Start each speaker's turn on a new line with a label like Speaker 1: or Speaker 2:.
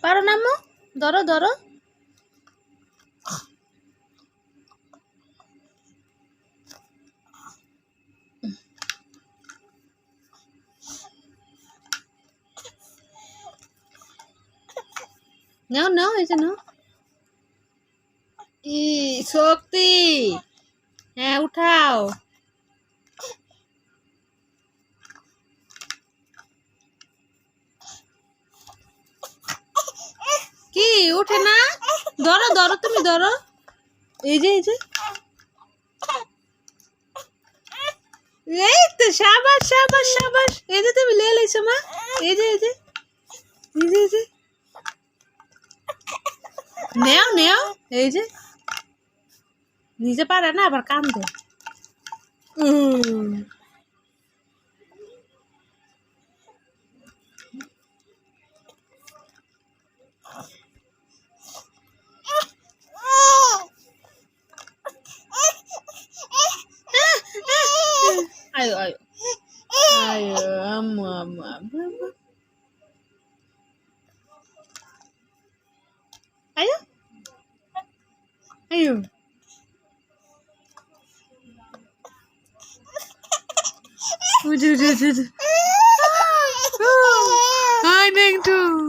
Speaker 1: পারো না আম্মু? ধরো ধরো। নাও নাও, এই যে নাও। ই শক্তি। হ্যাঁ, উঠাও। কি উঠে না? ধরো ধরো, তুমি ধরো। এই যে এই যে, এই তো সাবাস সাবাস সাবাস। এই যে তুমি লে লাইছো মা। এই যে এই যে এই যে এই যে, নেও নেও। এই যে নিজে পারে না, আবার কান্দে। আয়ো আয়ো আয়ো, আম্মু আম্মু আম্মু আম্মু। আয়ো আয়ো। Hi, Nengtu.